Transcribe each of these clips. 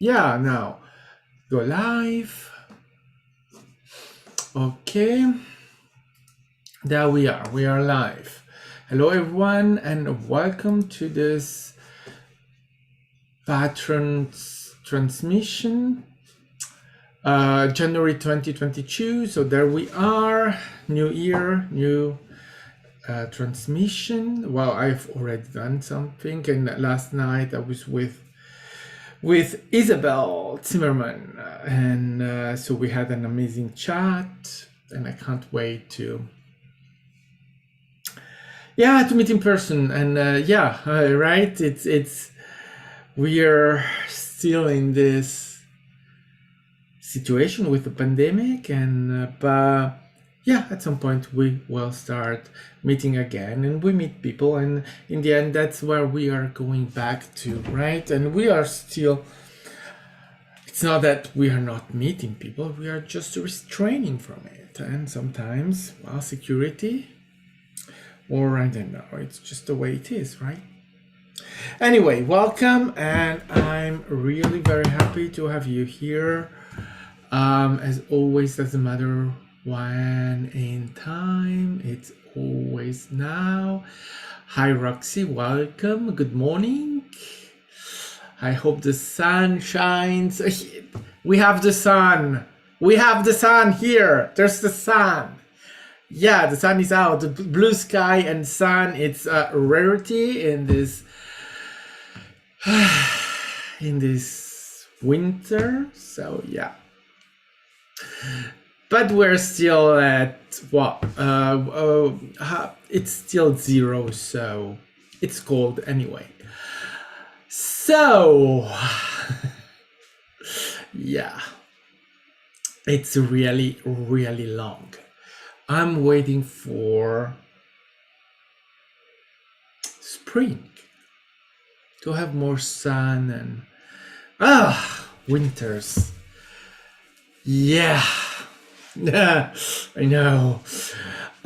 Yeah, now go live. Okay, there we are. We are live. Hello, everyone, and welcome to this Patron's transmission, January 2022. So there we are. New year, new transmission. Well, I've already done something, and last night I was with Isabel Zimmerman, and so we had an amazing chat, and I can't wait to meet in person. And right, it's we are still in this situation with the pandemic, and but yeah, at some point we will start meeting again, and we meet people, and in the end that's where we are going back to, right? And we are still, it's not that we are not meeting people, we are just restraining from it. And sometimes, well, security, or I don't know, it's just the way it is, right? Anyway, welcome, and I'm really very happy to have you here. As always, doesn't matter when in time, it's always now. Hi, Roxy, welcome, good morning. I hope the sun shines. We have the sun. We have the sun here. There's the sun. Yeah, the sun is out. The blue sky and sun, it's a rarity in this winter. So yeah. But we're still at what? It's still 0, so it's cold anyway. So yeah, it's really, really long. I'm waiting for spring to have more sun and winters. Yeah. I know.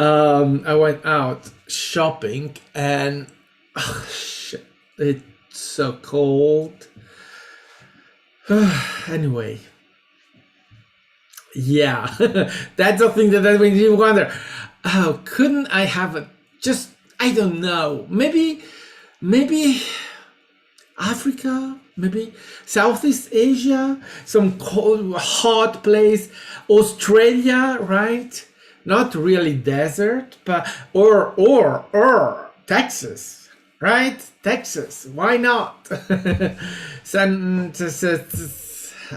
I went out shopping and shit, it's so cold. Anyway, yeah, that's the thing that makes you wonder. Oh, couldn't I have I don't know, maybe Africa, maybe Southeast Asia, some cold, hot place, Australia, right? Not really desert, but or Texas, right? Texas, why not?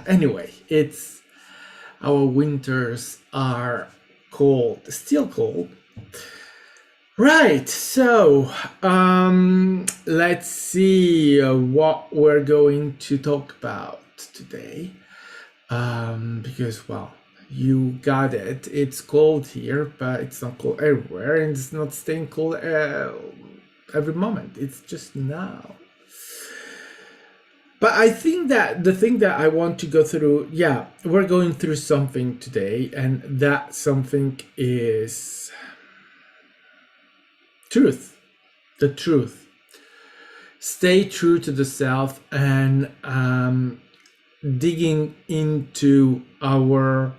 Anyway, it's our winters are cold, still cold. Right, so let's see what we're going to talk about today. Because, well, you got it. It's cold here, but it's not cold everywhere, and it's not staying cold every moment. It's just now. But I think that the thing that I want to go through, yeah, we're going through something today, and that something is truth. The truth. Stay true to the self, and digging into our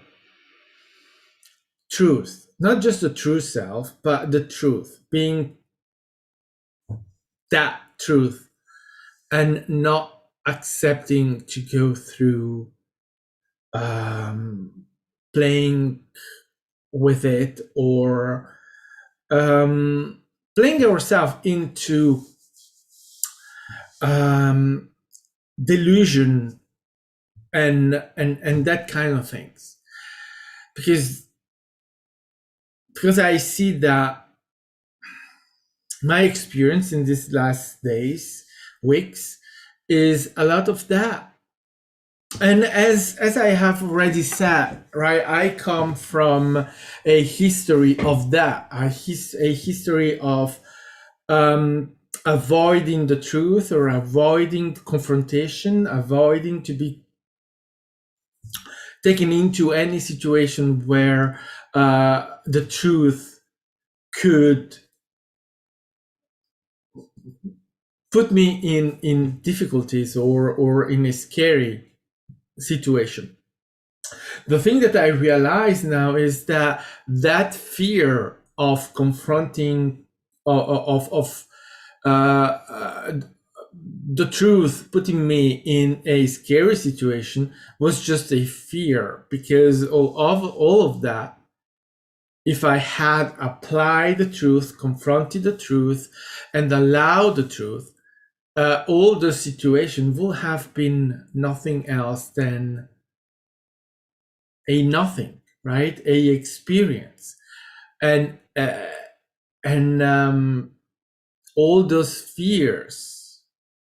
truth, not just the true self, but the truth, being that truth, and not accepting to go through playing with it, or playing ourselves into delusion and that kind of things, because I see that my experience in these last days, weeks, is a lot of that. And as I have already said, right, I come from a history of that, a history of avoiding the truth, or avoiding confrontation, avoiding to be taken into any situation where the truth could put me in difficulties, or in a scary situation. The thing that I realize now is that that fear of confronting of the truth putting me in a scary situation was just a fear, because all of that, if I had applied the truth, confronted the truth, and allowed the truth, all the situation would have been nothing else than a nothing, right? A experience, and all those fears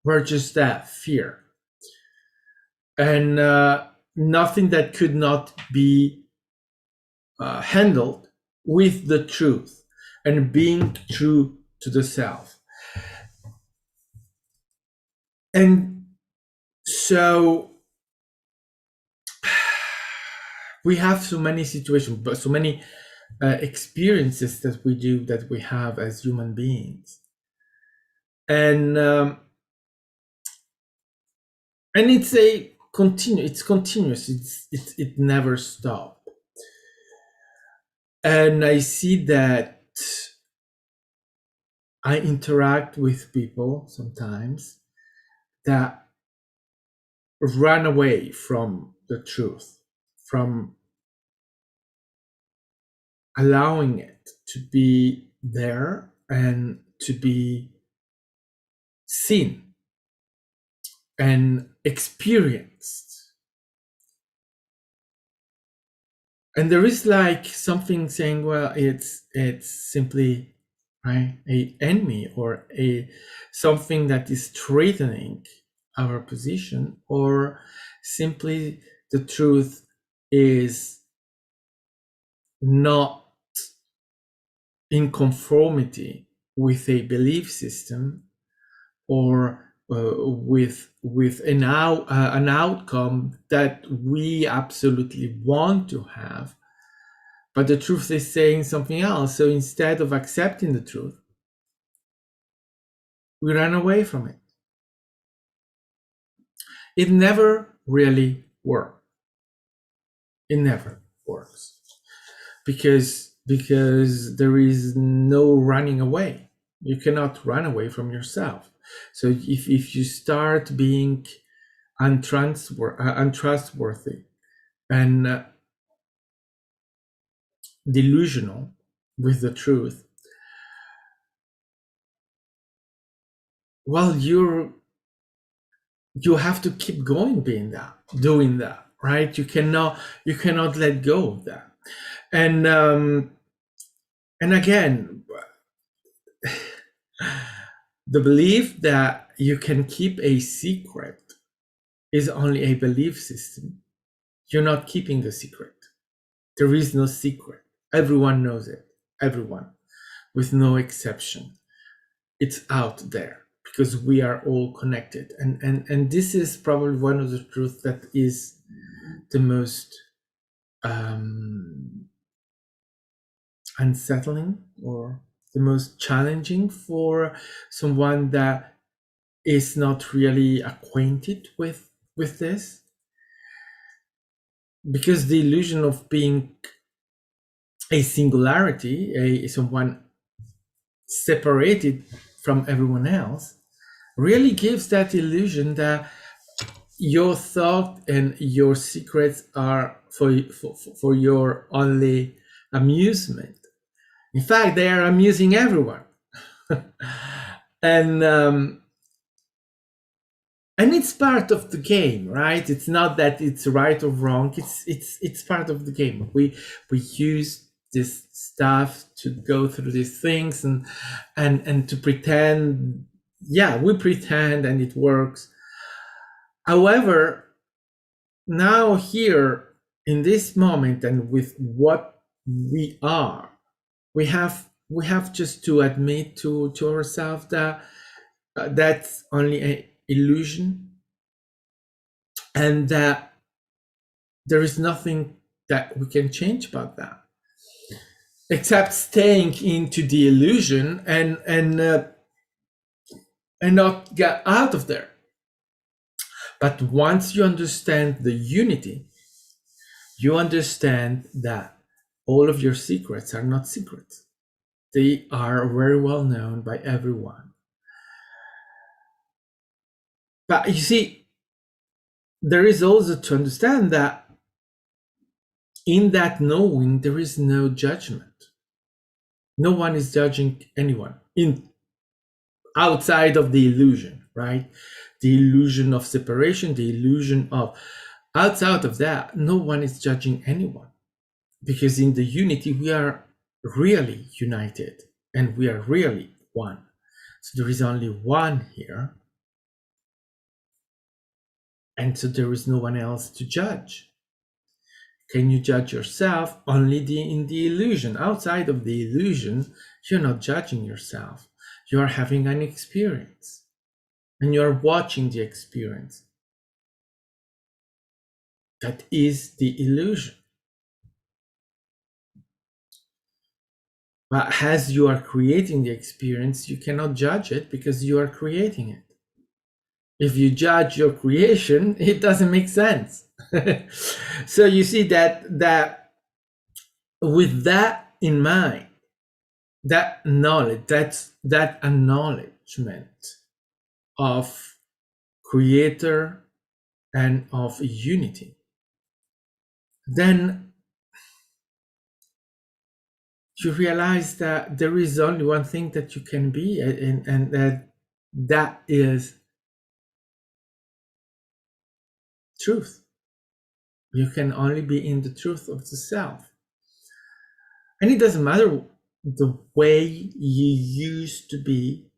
were just that, fear, and nothing that could not be handled with the truth and being true to the self. And so we have so many situations, but so many experiences that we have as human beings, and it's continuous. It never stops. And I see that I interact with people sometimes that run away from the truth, from allowing it to be there and to be seen and experienced. And there is like something saying, well, it's simply, right, a enemy, or a something that is threatening our position, or simply the truth is not in conformity with a belief system, or with an outcome that we absolutely want to have, but the truth is saying something else. So instead of accepting the truth, we run away from it. It never really works. It never works, because there is no running away. You cannot run away from yourself. So if you start being untrustworthy and delusional with the truth, well, you have to keep going doing that, right? You cannot let go of that. And again, the belief that you can keep a secret is only a belief system. You're not keeping the secret. There is no secret. Everyone knows it. Everyone, with no exception. It's out there because we are all connected. And this is probably one of the truths that is the most unsettling, or the most challenging for someone that is not really acquainted with this, because the illusion of being a singularity, someone separated from everyone else, really gives that illusion that your thought and your secrets are for your only amusement. In fact, they are amusing everyone. And it's part of the game, right? It's not that it's right or wrong. It's part of the game. We use this stuff to go through these things and to pretend. Yeah, we pretend and it works. However, now here in this moment and with what we are, we have just to admit to ourselves that that's only an illusion, and that there is nothing that we can change about that, except staying into the illusion and not get out of there. But once you understand the unity, you understand that all of your secrets are not secrets. They are very well known by everyone. But you see, there is also to understand that in that knowing, there is no judgment. No one is judging anyone in outside of the illusion, right? The illusion of separation, the illusion of outside of that, no one is judging anyone. Because in the unity, we are really united and we are really one. So there is only one here. And so there is no one else to judge. Can you judge yourself? Only in the illusion. Outside of the illusion, you're not judging yourself. You are having an experience and you are watching the experience. That is the illusion. But as you are creating the experience, you cannot judge it because you are creating it. If you judge your creation, it doesn't make sense. So you see that with that in mind, that knowledge, that acknowledgement of creator and of unity, then you realize that there is only one thing that you can be, and that is truth. You can only be in the truth of the self. And it doesn't matter the way you used to be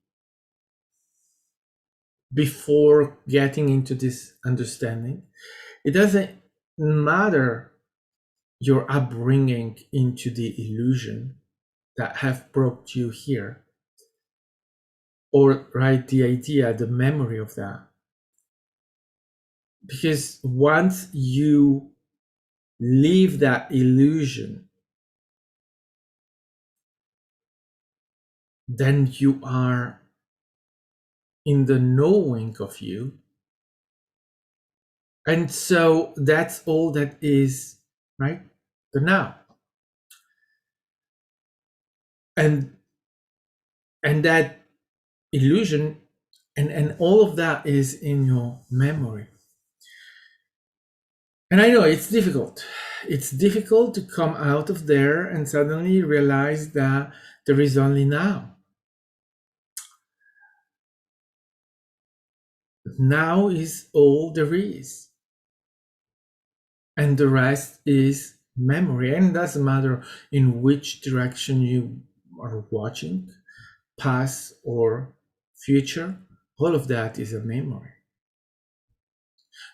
before getting into this understanding. It doesn't matter your upbringing into the illusion that have brought you here, or right, the idea, the memory of that. Because once you leave that illusion, then you are in the knowing of you. And so that's all that is, right? The now. And that illusion and all of that is in your memory. And I know it's difficult. It's difficult to come out of there and suddenly realize that there is only now. Now is all there is. And the rest is memory. And it doesn't matter in which direction you are watching, past or future, all of that is a memory.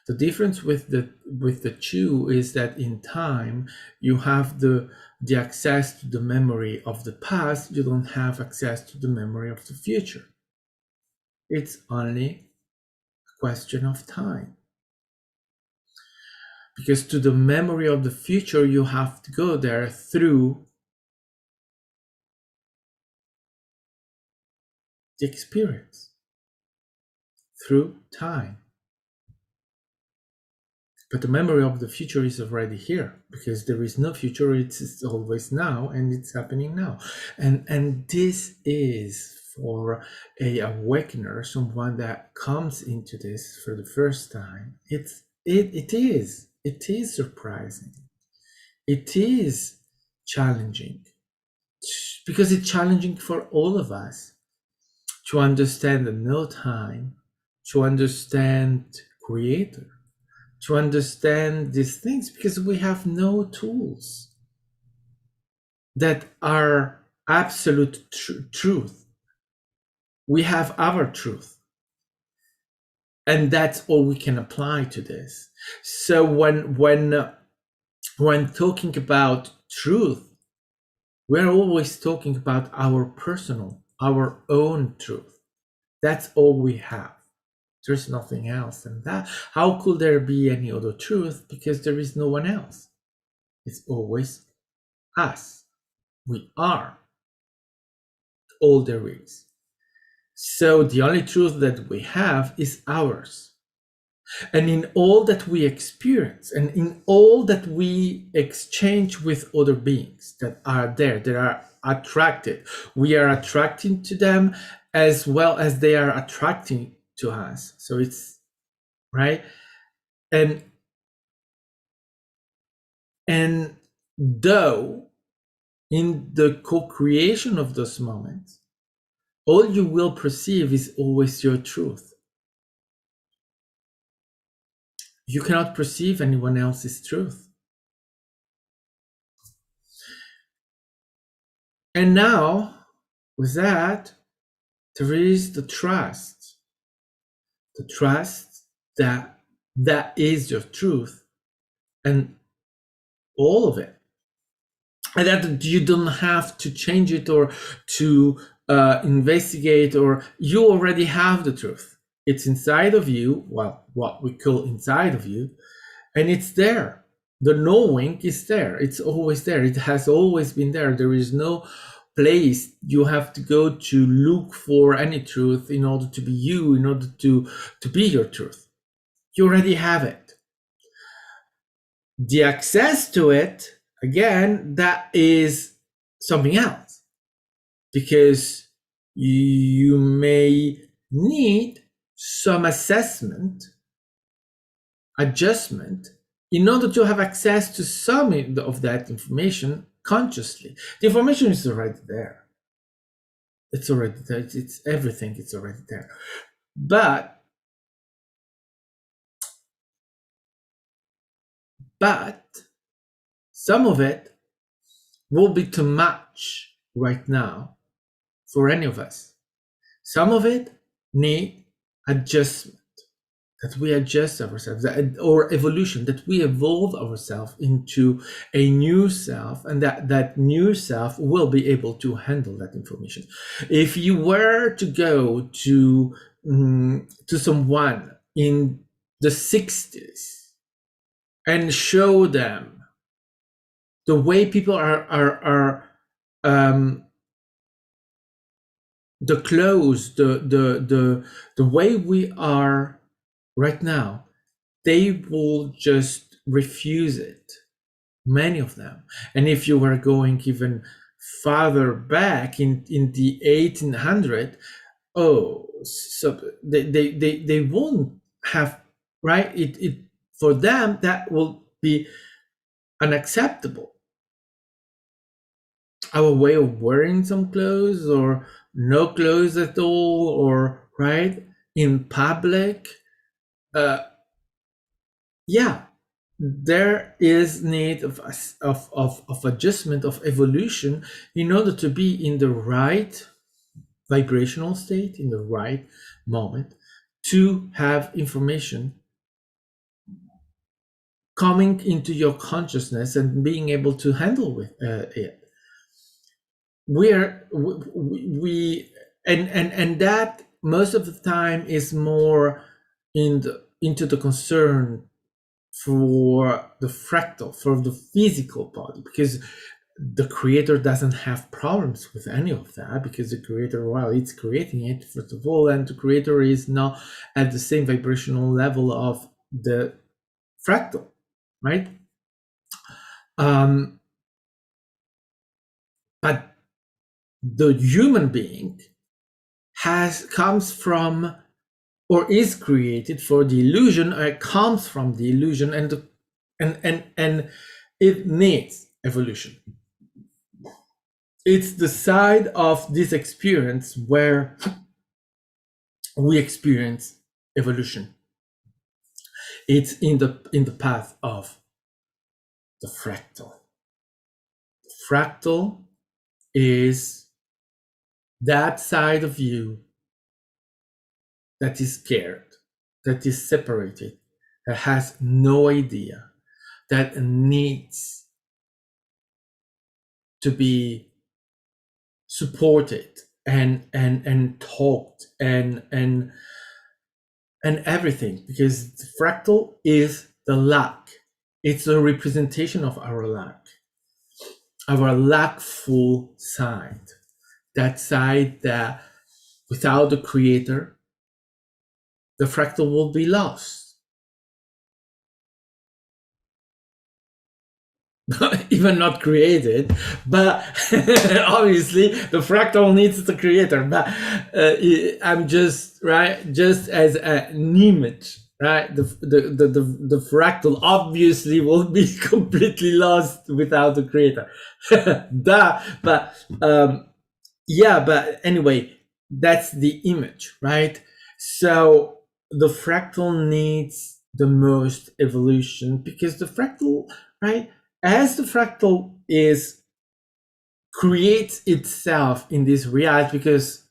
The difference with the two is that in time you have the access to the memory of the past. You don't have access to the memory of the future. It's only a question of time. Because to the memory of the future, you have to go there through the experience, through time. But the memory of the future is already here, because there is no future, it's always now, and it's happening now. And this is for a awakener, someone that comes into this for the first time. It is surprising. It is challenging, because it's challenging for all of us to understand the no time, to understand creator, to understand these things, because we have no tools that are absolute truth. We have our truth, and that's all we can apply to this. So when talking about truth, we're always talking about our personal, our own truth. That's all we have. There's nothing else than that. How could there be any other truth? Because there is no one else. It's always us. We are all there is. So the only truth that we have is ours. And in all that we experience and in all that we exchange with other beings that are there, that are attracted, we are attracting to them as well as they are attracting to us. So it's right. And though in the co-creation of those moments, all you will perceive is always your truth. You cannot perceive anyone else's truth. And now, with that, there is the trust that that is your truth and all of it, and that you don't have to change it or to investigate, or you already have the truth. It's inside of you, well, what we call inside of you, and it's there. The knowing is there. It's always there. It has always been there. There is no place you have to go to look for any truth in order to be you, in order to be your truth. You already have it. The access to it, again, that is something else, because you may need some assessment, adjustment, in order to have access to some of that information consciously. The information is already there. It's already there. It's everything. It's already there. But some of it will be too much right now for any of us. Some of it need adjustment, that we adjust ourselves, or evolution, that we evolve ourselves into a new self, and that new self will be able to handle that information. If you were to go to someone in the 60s and show them the way people are the clothes, the way we are right now, they will just refuse it, many of them. And if you were going even farther back in the 1800s, so they won't have, right? It for them that will be unacceptable. Our way of wearing some clothes, or no clothes at all, or right in public, yeah, there is need of adjustment, of evolution, in order to be in the right vibrational state, in the right moment, to have information coming into your consciousness and being able to handle with it. And that most of the time is more into the concern for the fractal, for the physical body, because the creator doesn't have problems with any of that, because the creator, well, it's creating it first of all, and the creator is not at the same vibrational level of the fractal, right? But the human being comes from, or is created for the illusion, or comes from the illusion, and it needs evolution. It's the side of this experience where we experience evolution. It's in the path of the fractal. The fractal is that side of you that is scared, that is separated, that has no idea, that needs to be supported and talked and everything, because the fractal is the lack. It's a representation of our lackful side, that side that without the creator, the fractal will be lost. even not created, but obviously the fractal needs the creator. But I'm just right, just as an image, right? The fractal obviously will be completely lost without the creator. Duh. But yeah, but anyway, that's the image, right? So the fractal needs the most evolution because the fractal, right? As the fractal is creates itself in this reality, because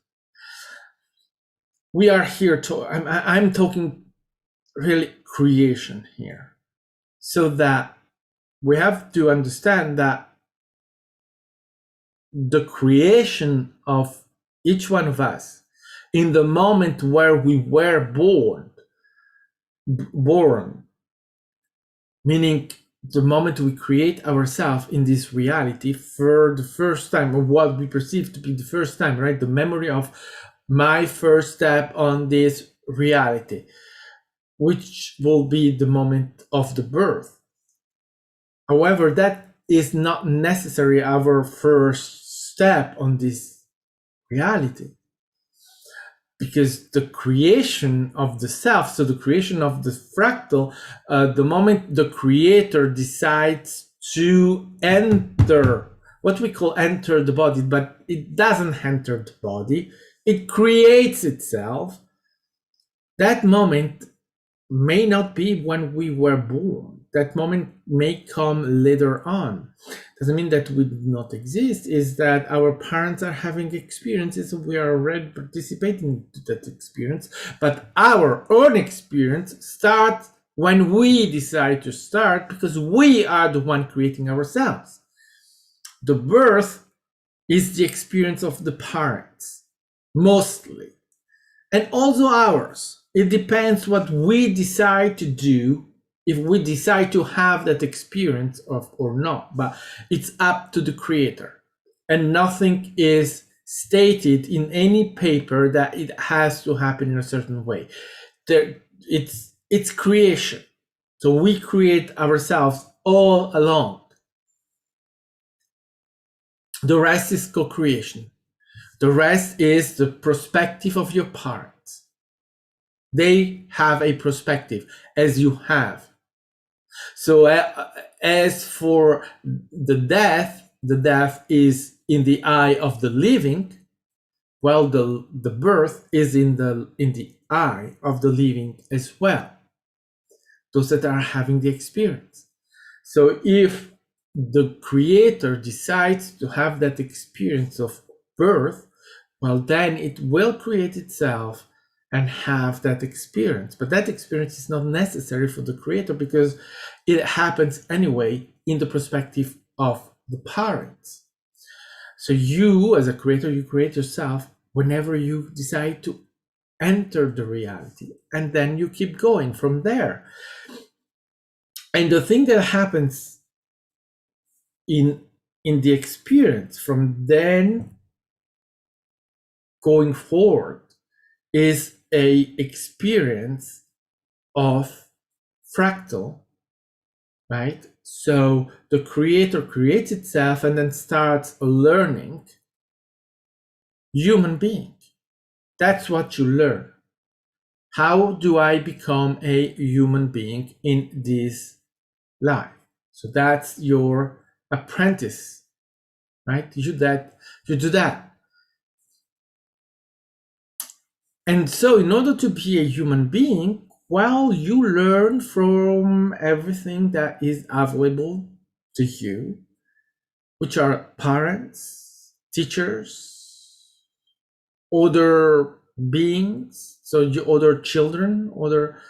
we are here to, I'm talking really creation here, so that we have to understand that the creation of each one of us in the moment where we were born, meaning the moment we create ourselves in this reality for the first time, or what we perceive to be the first time, right? The memory of my first step on this reality, which will be the moment of the birth. However, that is not necessarily our first step on this reality, because the creation of the self, so the creation of the fractal, the moment the creator decides to enter, what we call enter the body, but it doesn't enter the body, it creates itself. That moment may not be when we were born. That moment may come later on. Doesn't mean that we do not exist. Is that our parents are having experiences and we are already participating in that experience. But our own experience starts when we decide to start, because we are the one creating ourselves. The birth is the experience of the parents, mostly, and also ours. It depends what we decide to do, if we decide to have that experience of or not, but it's up to the creator. And nothing is stated in any paper that it has to happen in a certain way. It's creation. So we create ourselves all along. The rest is co-creation. The rest is the perspective of your parents. They have a perspective, as you have. So as for the death is in the eye of the living, while the birth is in the eye of the living as well, those that are having the experience. So if the creator decides to have that experience of birth, well, then it will create itself and have that experience. But that experience is not necessary for the creator, because it happens anyway in the perspective of the parents. So you, as a creator, you create yourself whenever you decide to enter the reality, and then you keep going from there. And the thing that happens in the experience from then going forward is a experience of fractal, right? So the creator creates itself and then starts learning human being. That's what you learn. How do I become a human being in this life? So that's your apprentice, right? You do that. And so in order to be a human being, well, you learn from everything that is available to you, which are parents, teachers, other beings, so other children, other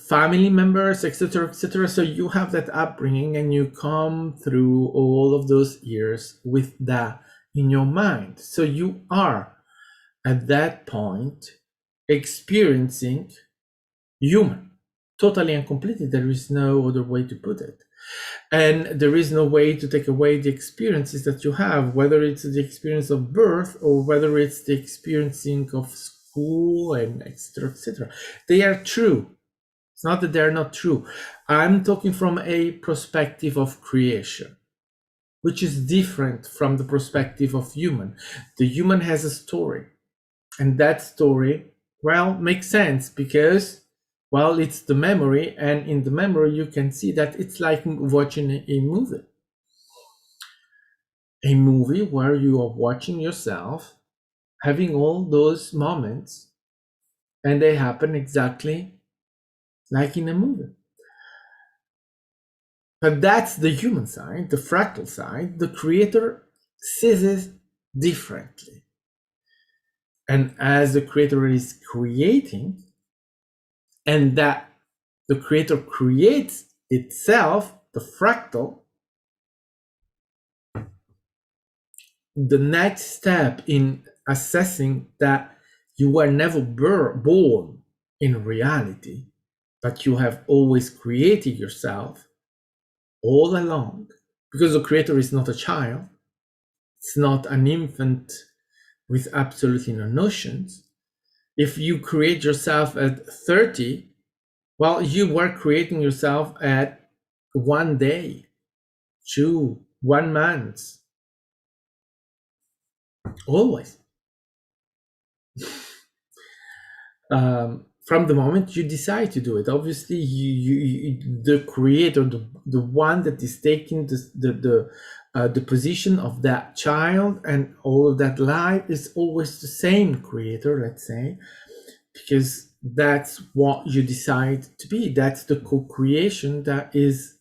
family members, etc., etc. So you have that upbringing, and you come through all of those years with that in your mind. So you are at that point experiencing human, totally and completely. There is no other way to put it. And there is no way to take away the experiences that you have, whether it's the experience of birth or whether it's the experiencing of school and etc., etc. They are true. It's not that they're not true. I'm talking from a perspective of creation, which is different from the perspective of human. The human has a story, and that story, well, makes sense because, well, it's the memory, and in the memory you can see that it's like watching a movie where you are watching yourself having all those moments, and they happen exactly like in a movie. But that's the human side, the fractal side. The creator sees it differently. And as the creator is creating, and that the creator creates itself, the fractal, the next step in assessing that you were never born in reality, but you have always created yourself all along, because the creator is not a child, it's not an infant with absolutely no notions. If you create yourself at 30, well, you were creating yourself at 1 day, 1 month, always. From the moment you decide to do it, obviously, the creator, the one that is taking the position of that child and all of that life is always the same creator, let's say, because that's what you decide to be. That's the co-creation that is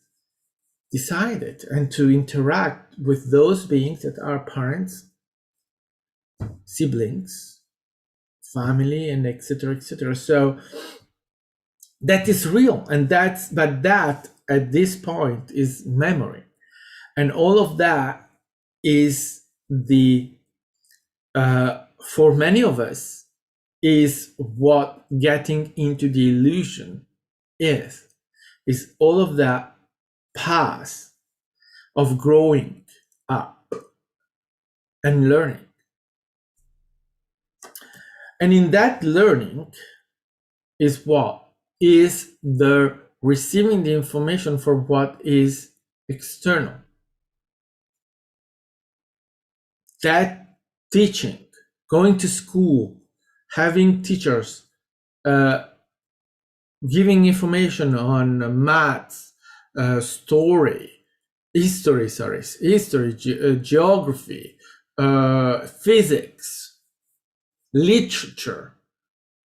decided, and to interact with those beings that are parents, siblings, family, and etc., etc. So that is real, and that at this point is memory, and all of that is the for many of us is what getting into the illusion is all of that path of growing up and learning. And in that learning is what is the receiving the information for what is external. That teaching, going to school, having teachers, giving information on maths, history, geography, physics, literature,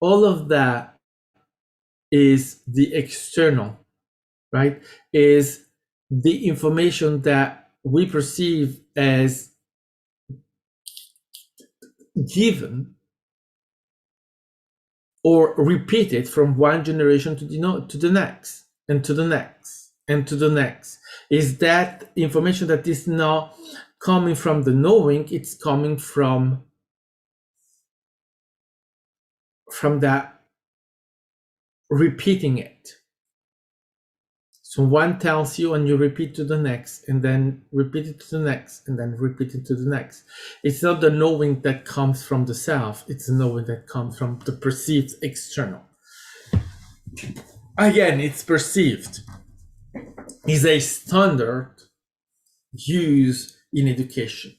all of that is the external, right? Is the information that we perceive as given or repeated from one generation to the next, and to the next, and to the next. Is that information that is not coming from the knowing, it's coming from that repeating it. So one tells you and you repeat to the next, and then repeat it to the next, and then repeat it to the next. It's not the knowing that comes from the self, it's the knowing that comes from the perceived external. Again, it's perceived. Is a standard used in education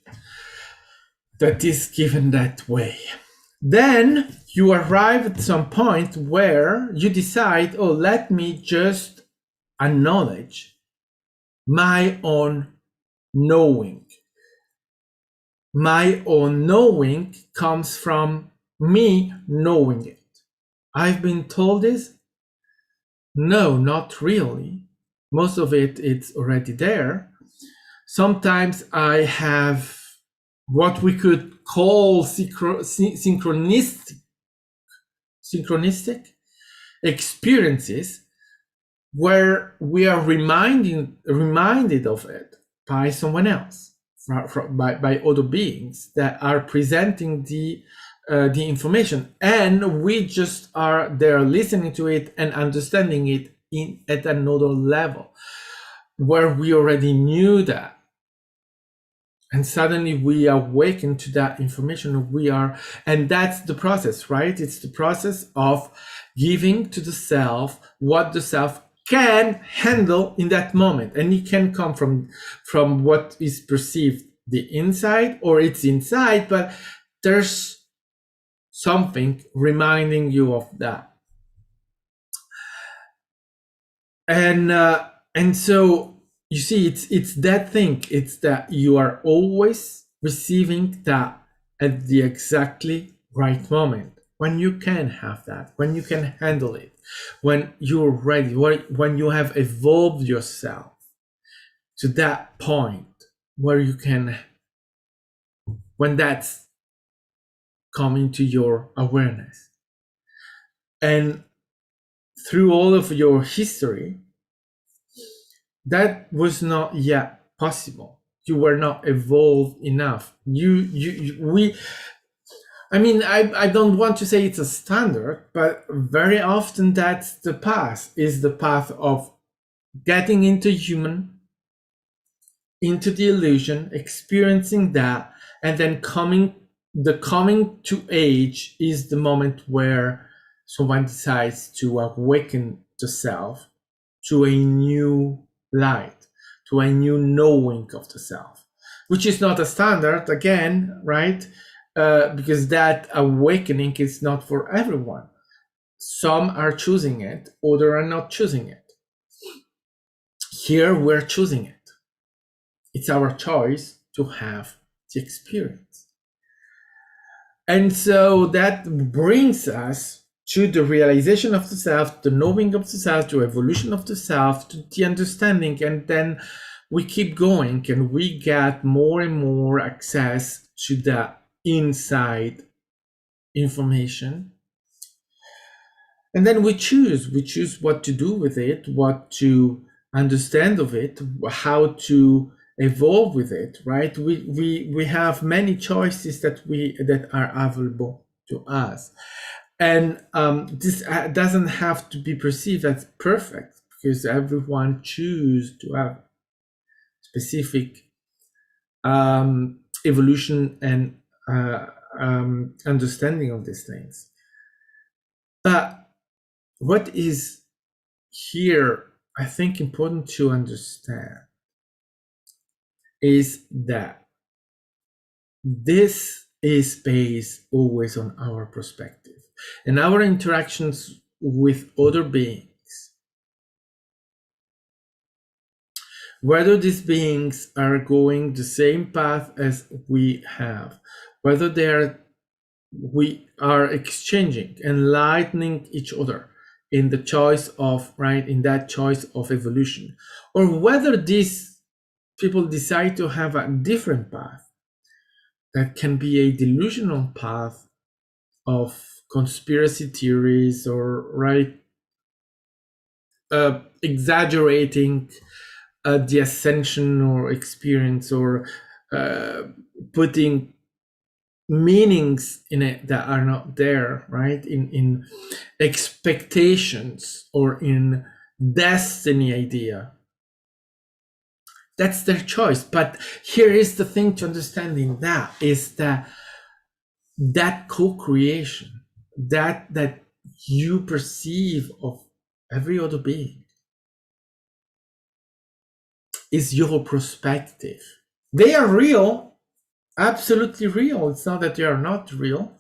that is given that way. Then you arrive at some point where you decide, oh, let me just acknowledge my own knowing. My own knowing comes from me knowing it. I've been told this? No, not really. Most of it's already there. Sometimes I have what we could call synchronistic experiences, where we are reminded of it by someone else, by other beings that are presenting the information, and we just are there listening to it and understanding it at another level, where we already knew that. and suddenly we awaken to that information. And that's the process, right? It's the process of giving to the self what the self can handle in that moment, and it can come from what is perceived the inside, or it's inside, but there's something reminding you of that. And so you see, it's that thing. It's that you are always receiving that at the exactly right moment, when you can have that, when you can handle it, when you're ready, when you have evolved yourself to that point where you can, when that's coming to your awareness. And through all of your history, that was not yet possible. You were not evolved enough. We, I mean, I don't want to say it's a standard, but very often that's the path, is the path of getting into human, into the illusion, experiencing that, and then coming to age is the moment where someone decides to awaken the self to a new light, to a new knowing of the self, which is not a standard, again, right? Because that awakening is not for everyone. Some are choosing it, others are not choosing it. Here we're choosing it. It's our choice to have the experience. And so that brings us to the realization of the self, the knowing of the self, to evolution of the self, to the understanding. And then we keep going and we get more and more access to the inside information. And then we choose what to do with it, what to understand of it, how to evolve with it, right? We have many choices that are available to us. And this doesn't have to be perceived as perfect, because everyone chooses to have specific evolution and understanding of these things. But what is here, I think, important to understand is that this is based always on our perspective and our interactions with other beings. Whether these beings are going the same path as we have, whether we are exchanging, enlightening each other in the choice of, right, in that choice of evolution, or whether these people decide to have a different path that can be a delusional path of conspiracy theories, or right, exaggerating the ascension or experience, or putting meanings in it that are not there, right? In expectations or in destiny idea. That's their choice. But here is the thing to understand in that is that co-creation, that you perceive of every other being, is your perspective. They are real, absolutely real. It's not that they are not real,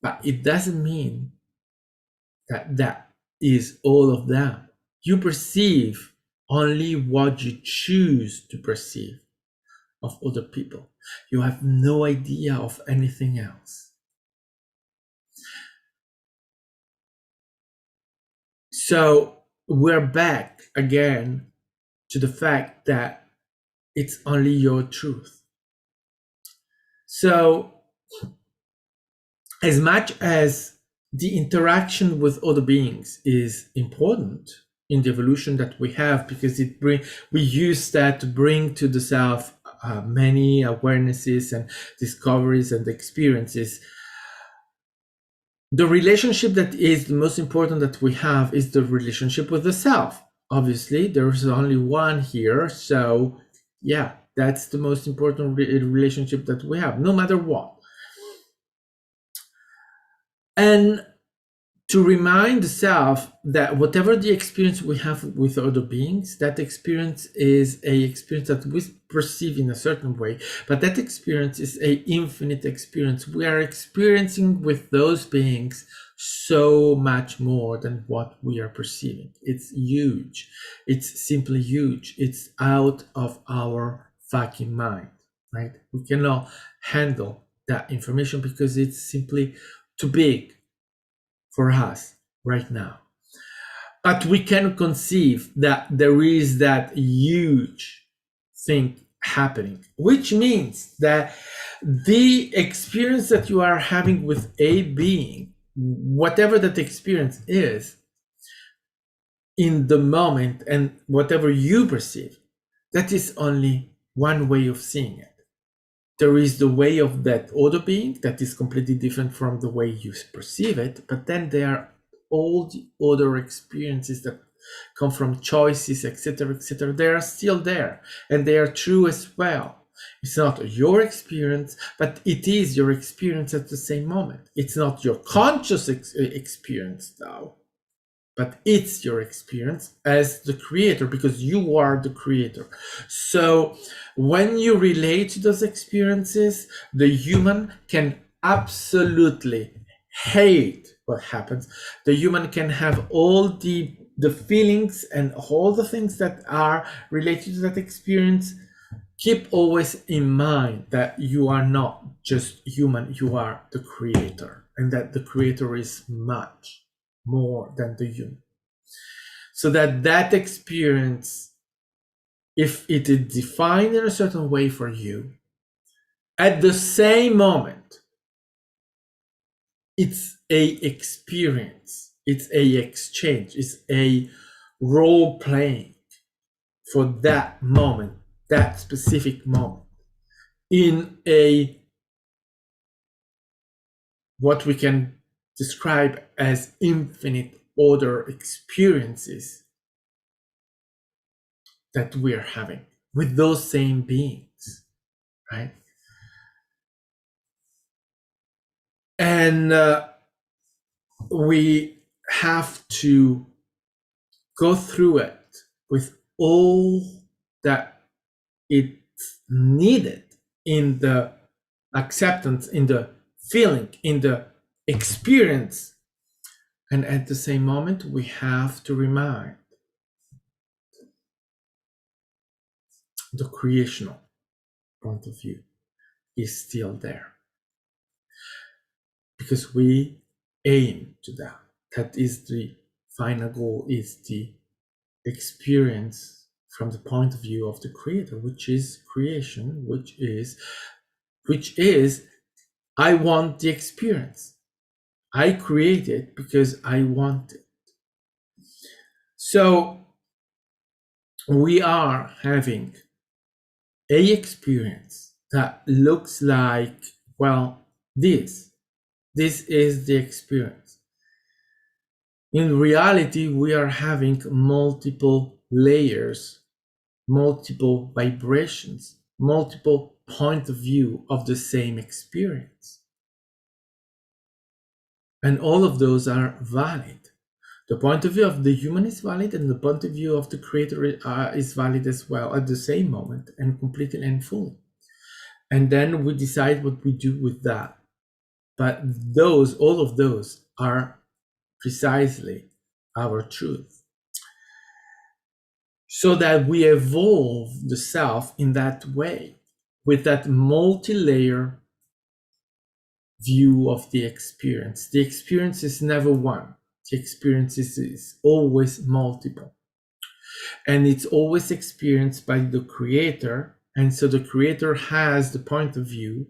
but it doesn't mean that is all of them. You perceive only what you choose to perceive of other people. You have no idea of anything else. So we're back again to the fact that it's only your truth. So as much as the interaction with other beings is important in the evolution that we have, because we use that to bring to the self many awarenesses and discoveries and experiences, the relationship that is the most important that we have is the relationship with the self. Obviously, there's only one here, so yeah, That's the most important relationship that we have, no matter what. And to remind the self that whatever the experience we have with other beings, that experience is a experience that we perceive in a certain way, but that experience is a infinite experience. We are experiencing with those beings so much more than what we are perceiving. It's huge. It's simply huge. It's out of our fucking mind, right? We cannot handle that information because it's simply too big for us right now. But we can conceive that there is that huge thing happening, which means that the experience that you are having with a being, whatever that experience is, in the moment and whatever you perceive, that is only one way of seeing it. There is the way of that other being that is completely different from the way you perceive it, but then there are all the other experiences that come from choices, etc., etc. They are still there, and they are true as well. It's not your experience, but it is your experience at the same moment. It's not your conscious experience, though, but it's your experience as the creator, because you are the creator. So when you relate to those experiences, the human can absolutely hate what happens. The human can have all the feelings and all the things that are related to that experience. Keep always in mind that you are not just human, you are the creator, and that the creator is much more than the human. So that experience, if it is defined in a certain way for you, at the same moment, it's a experience, it's a exchange, it's a role playing for that moment, that specific moment, in a what we can describe as infinite other experiences that we are having with those same beings, right? And we have to go through it with all that it's needed in the acceptance, in the feeling, in the experience. And at the same moment, we have to remind the creational point of view is still there, because we aim to that. That is the final goal, is the experience from the point of view of the creator, which is creation, which is I want the experience. I create it because I want it. So we are having a experience that looks like, well, this is the experience. In reality, we are having multiple layers, multiple vibrations, multiple point of view of the same experience. And all of those are valid. The point of view of the human is valid, and the point of view of the creator is valid as well at the same moment, and completely and fully. And then we decide what we do with that. But all of those are precisely our truth. So that we evolve the self in that way, with that multi-layer view of the experience. The experience is never one. The experience is always multiple. And it's always experienced by the creator. And so the creator has the point of view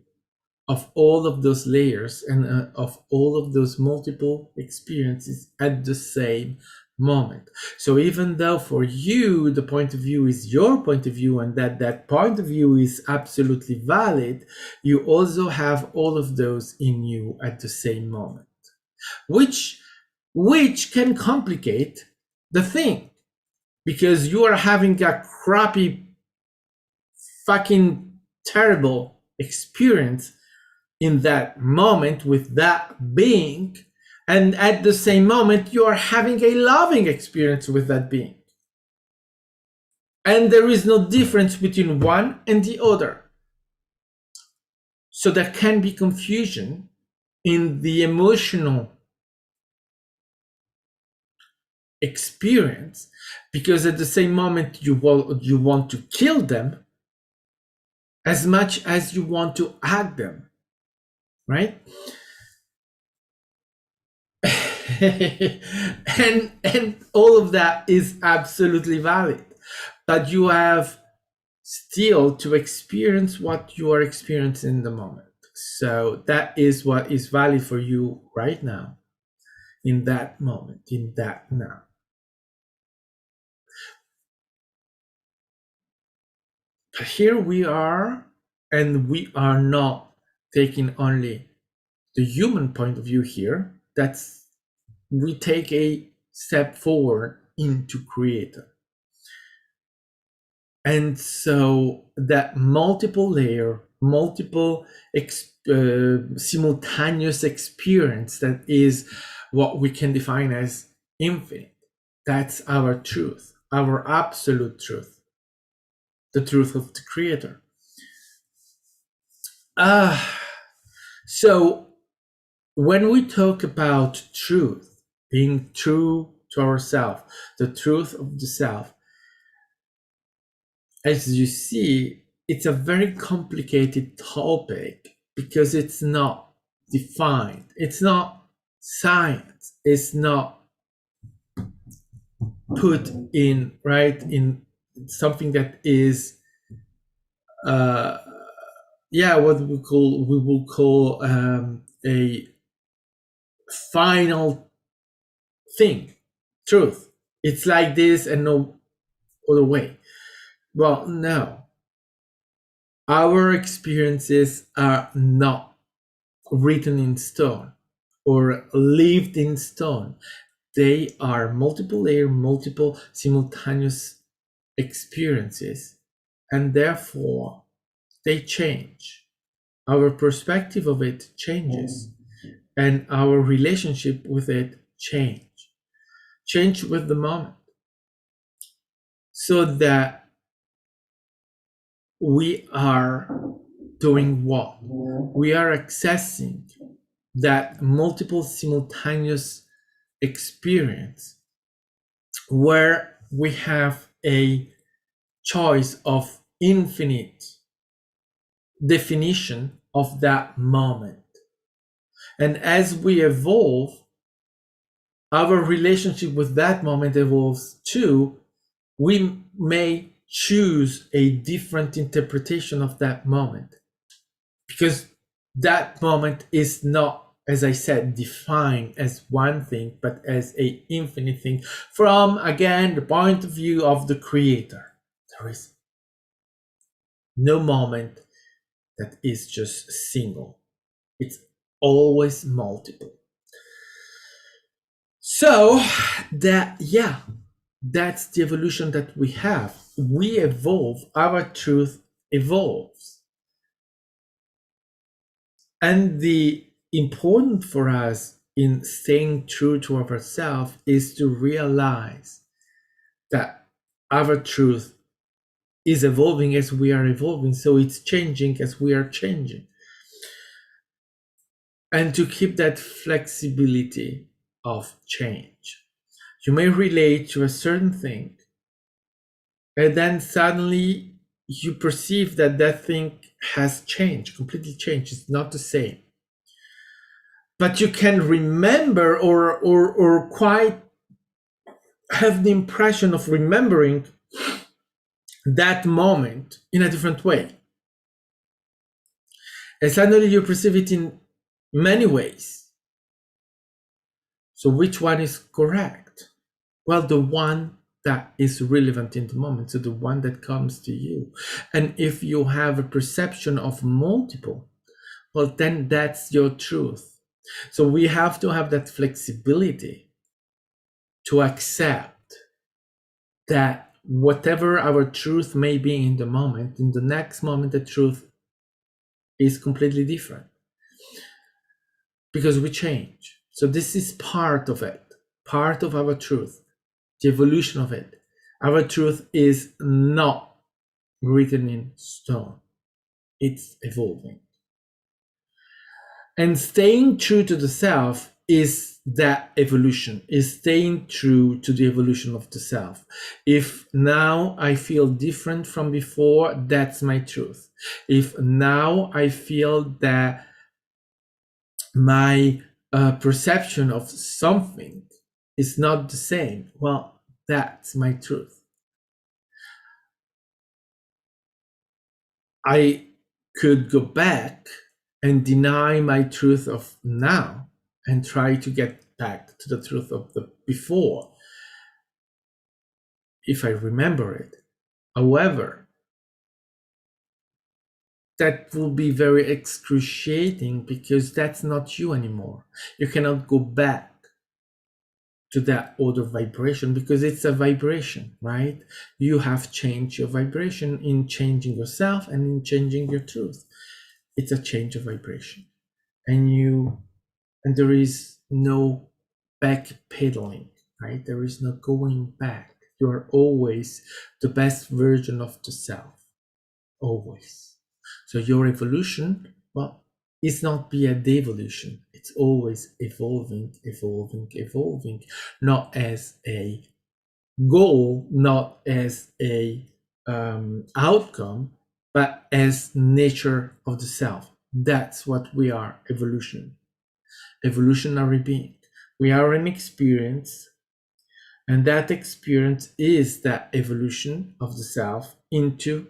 of all of those layers and of all of those multiple experiences at the same moment. So even though for you the point of view is your point of view, and that point of view is absolutely valid, you also have all of those in you at the same moment, which can complicate the thing, because you are having a crappy fucking terrible experience in that moment with that being, and at the same moment you are having a loving experience with that being, and there is no difference between one and the other. So there can be confusion in the emotional experience, because at the same moment you want to kill them as much as you want to hug them, right? and all of that is absolutely valid, but you have still to experience what you are experiencing in the moment. So that is what is valid for you right now, in that moment, in that now. But here we are, and we are not taking only the human point of view here. That's, we take a step forward into creator. And so that multiple layer, multiple simultaneous experience, that is what we can define as infinite. That's our truth, our absolute truth, the truth of the creator. So when we talk about truth, being true to ourselves, the truth of the self, as you see, it's a very complicated topic because it's not defined. It's not science. It's not put in, right, in something that is, what we will call a final thing, truth. It's like this and no other way. Well, no. Our experiences are not written in stone or lived in stone. They are multiple layer, multiple simultaneous experiences, and therefore they change. Our perspective of it changes, and our relationship with it change with the moment, so that we are doing what? We are accessing that multiple simultaneous experience where we have a choice of infinite definition of that moment. And as we evolve, our relationship with that moment evolves too. We may choose a different interpretation of that moment, because that moment is not, as I said, defined as one thing, but as a infinite thing from, again, the point of view of the creator. There is no moment that is just single. It's always multiple. So that, that's the evolution that we have. We evolve, our truth evolves. And the important for us in staying true to ourselves is to realize that our truth is evolving as we are evolving. So it's changing as we are changing. And to keep that flexibility of change. You may relate to a certain thing, and then suddenly you perceive that that thing has changed, completely changed. It's not the same. But you can remember or quite have the impression of remembering that moment in a different way. And suddenly you perceive it in many ways. So which one is correct? Well, the one that is relevant in the moment, so the one that comes to you. And if you have a perception of multiple, well, then that's your truth. So we have to have that flexibility to accept that whatever our truth may be in the moment, in the next moment, the truth is completely different because we change. So this is part of it, part of our truth, the evolution of it. Our truth is not written in stone, it's evolving. And staying true to the self is that evolution, is staying true to the evolution of the self. If now I feel different from before, that's my truth. If now I feel that my perception of something is not the same, well, that's my truth. I could go back and deny my truth of now and try to get back to the truth of the before if I remember it. However, that will be very excruciating because that's not you anymore. You cannot go back to that other vibration because it's a vibration, right? You have changed your vibration in changing yourself and in changing your truth. It's a change of vibration. And there is no backpedaling, right? There is no going back. You are always the best version of the self, always. So your evolution, well, is not be a devolution. It's always evolving, evolving, evolving, not as a goal, not as a outcome, but as nature of the self. That's what we are, evolution, evolutionary being. We are an experience, and that experience is that evolution of the self into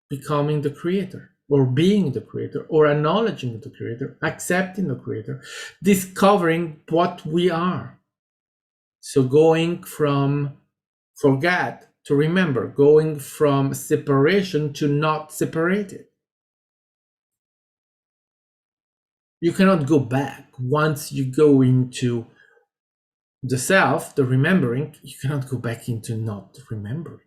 becoming the creator, or being the creator, or acknowledging the creator, accepting the creator, discovering what we are. So going from forget to remember, going from separation to not separated. You cannot go back. Once you go into the self, the remembering, you cannot go back into not remembering.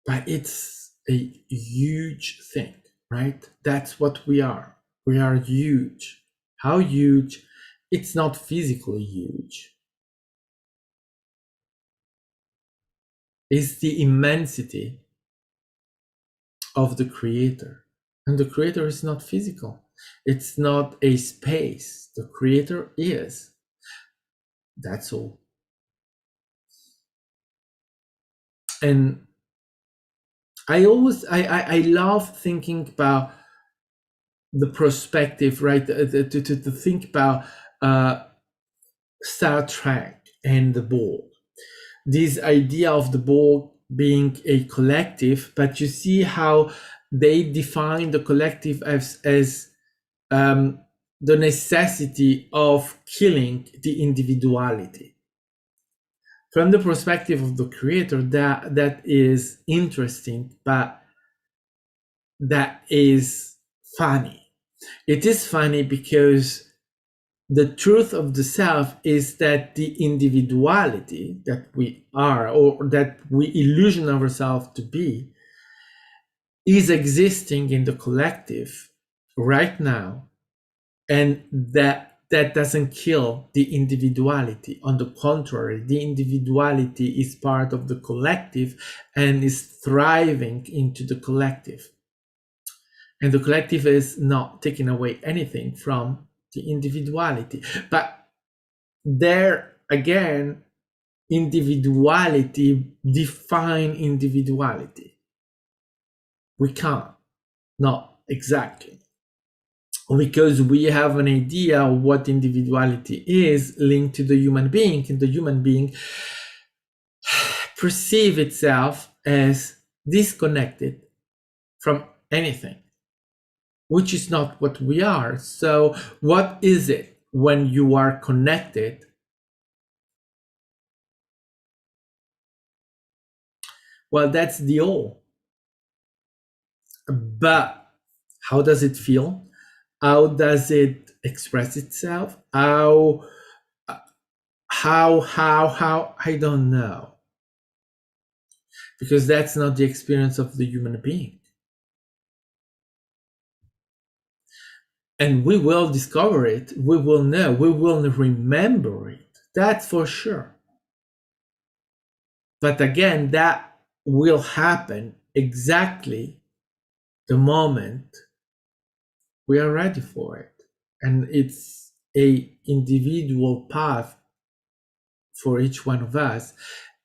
But it's a huge thing, right? That's what we are. We are huge. How huge? It's not physically huge. It's the immensity of the creator. And the creator is not physical. It's not a space. The creator is. That's all. And I love thinking about the perspective, right? To think about Star Trek and the Borg. This idea of the Borg being a collective, but you see how they define the collective as the necessity of killing the individuality. From the perspective of the creator, that is interesting, but that is funny. It is funny because the truth of the self is that the individuality that we are, or that we illusion ourselves to be, is existing in the collective right now, and that doesn't kill the individuality. On the contrary, the individuality is part of the collective and is thriving into the collective. And the collective is not taking away anything from the individuality. But there again, individuality define individuality. We can't, not exactly, because we have an idea of what individuality is linked to the human being, and the human being perceive itself as disconnected from anything, which is not what we are. So what is it when you are connected? Well, that's the all. But how does it feel? How does it express itself, how I don't know, because that's not the experience of the human being. And we will discover it, we will know, we will remember it, that's for sure. But again, that will happen exactly the moment we are ready for it. And it's a individual path for each one of us,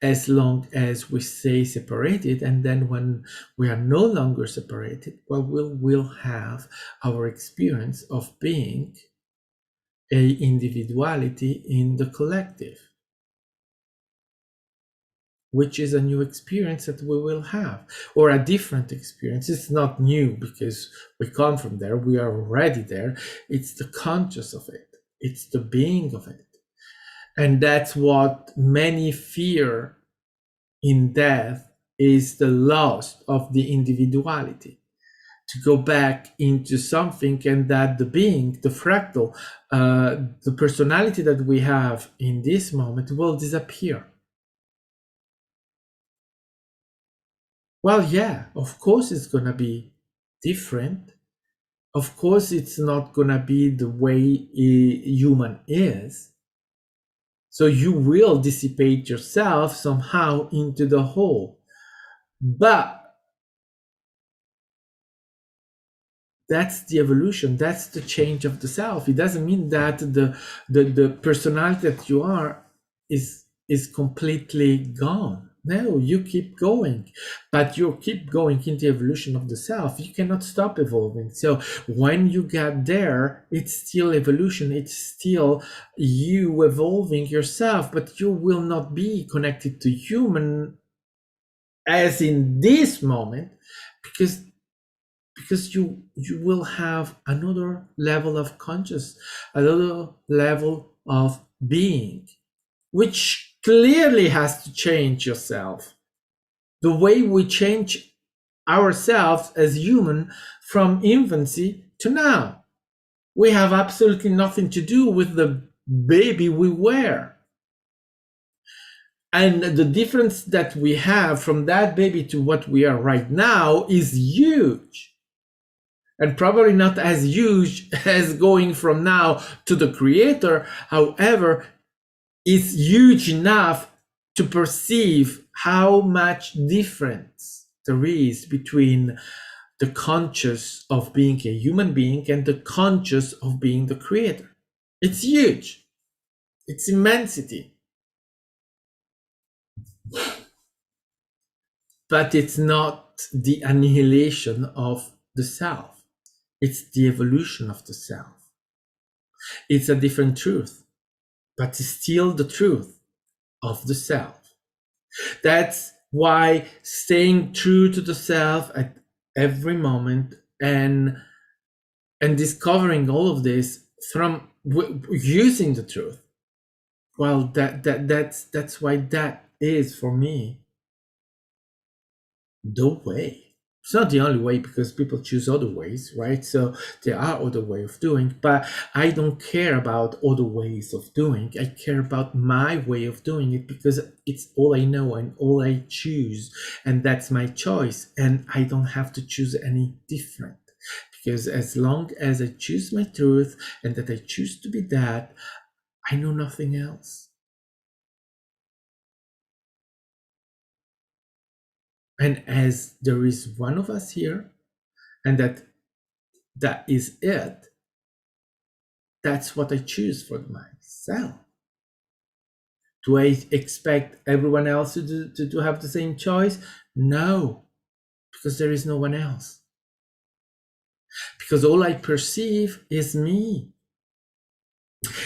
as long as we stay separated. And then when we are no longer separated, well, we'll have our experience of being a individuality in the collective, which is a new experience that we will have, or a different experience. It's not new because we come from there, we are already there. It's the conscious of it, it's the being of it. And that's what many fear in death, is the loss of the individuality, to go back into something, and that the being, the fractal, the personality that we have in this moment will disappear. Well, yeah, of course it's gonna be different. Of course it's not gonna be the way a human is. So you will dissipate yourself somehow into the whole. But that's the evolution, that's the change of the self. It doesn't mean that the personality that you are is completely gone. No, you keep going, but you keep going in the evolution of the self. You cannot stop evolving. So when you get there, it's still evolution, it's still you evolving yourself, but you will not be connected to human as in this moment, because you will have another level of conscious, another level of being, which clearly has to change yourself. The way we change ourselves as human from infancy to now. We have absolutely nothing to do with the baby we were. And the difference that we have from that baby to what we are right now is huge. And probably not as huge as going from now to the creator. However, it's huge enough to perceive how much difference there is between the conscious of being a human being and the conscious of being the creator. It's huge. It's immensity. But it's not the annihilation of the self. It's the evolution of the self. It's a different truth, but it's still the truth of the self. That's why staying true to the self at every moment, and discovering all of this from using the truth. Well, that's why that is for me the way. It's not the only way, because people choose other ways, right? So there are other ways of doing, but I don't care about other ways of doing. I care about my way of doing it, because it's all I know and all I choose, and that's my choice, and I don't have to choose any different, because as long as I choose my truth and that I choose to be that, I know nothing else. And as there is one of us here, and that is it, that's what I choose for myself. Do I expect everyone else to have the same choice? No, because there is no one else. Because all I perceive is me.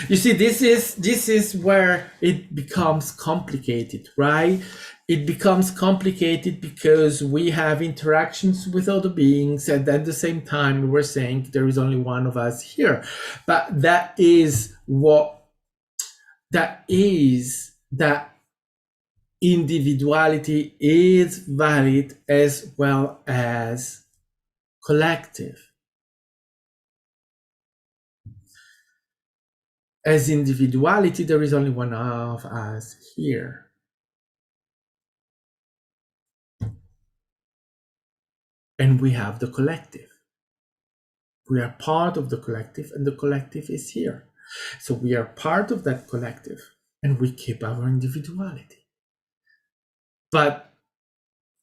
You see, this is where it becomes complicated, right? It becomes complicated because we have interactions with other beings, and at the same time we're saying there is only one of us here. But that individuality is valid as well as collective. As individuality, there is only one of us here. And we have the collective. We are part of the collective, and the collective is here. So we are part of that collective, and we keep our individuality. But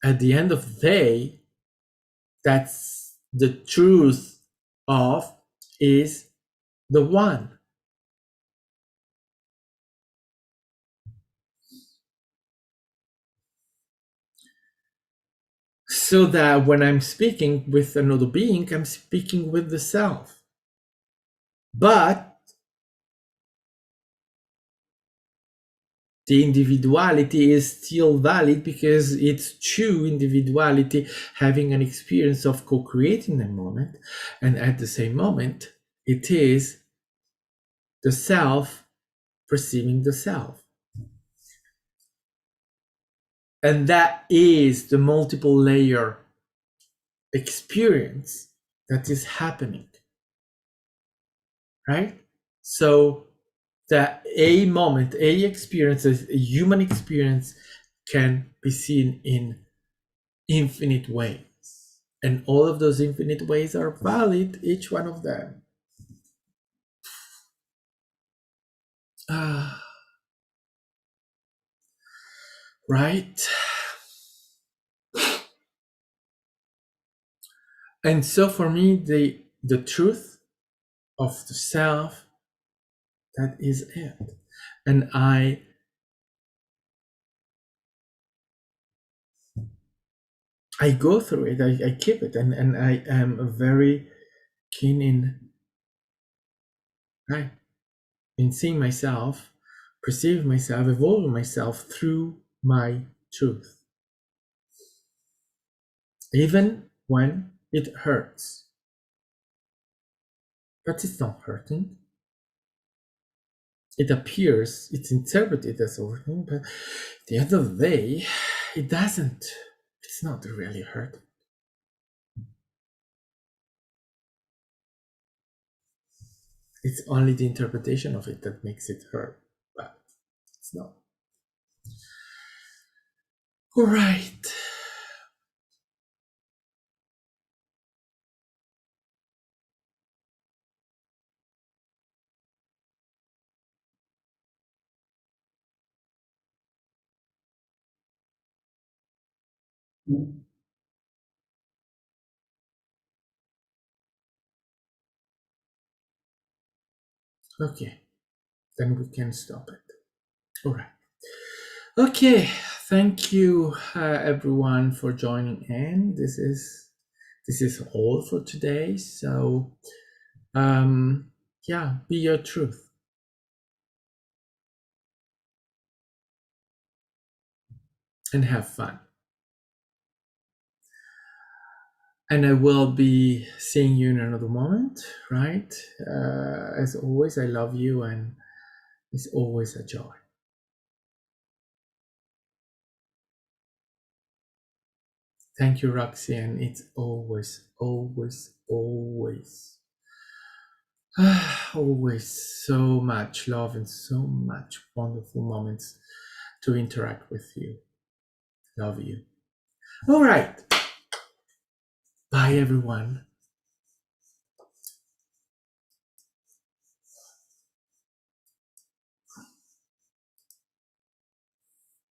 at the end of the day, that's the truth of is the one. So that when I'm speaking with another being, I'm speaking with the self. But the individuality is still valid because it's true individuality having an experience of co-creating a moment, and at the same moment it is the self perceiving the self, and that is the multiple layer experience that is happening, right? So that a moment, a experience, a human experience can be seen in infinite ways. And all of those infinite ways are valid, each one of them. Ah, right? And so for me, the truth of the self, that is it. And I go through it, I keep it, and I am very keen in, right, in seeing myself, perceive myself, evolve myself through my truth, even when it hurts. But it's not hurting. It appears, it's interpreted as hurting, but at the end of the day, it doesn't. It's not really hurting. It's only the interpretation of it that makes it hurt, but it's not. All right. Okay, then we can stop it. All right. Okay, thank you everyone for joining in. This is all for today. So yeah, be your truth and have fun. And I will be seeing you in another moment, right? As always, I love you, and it's always a joy. Thank you, Roxy, and it's always, always, always, always so much love and so much wonderful moments to interact with you. Love you. All right. Bye, everyone.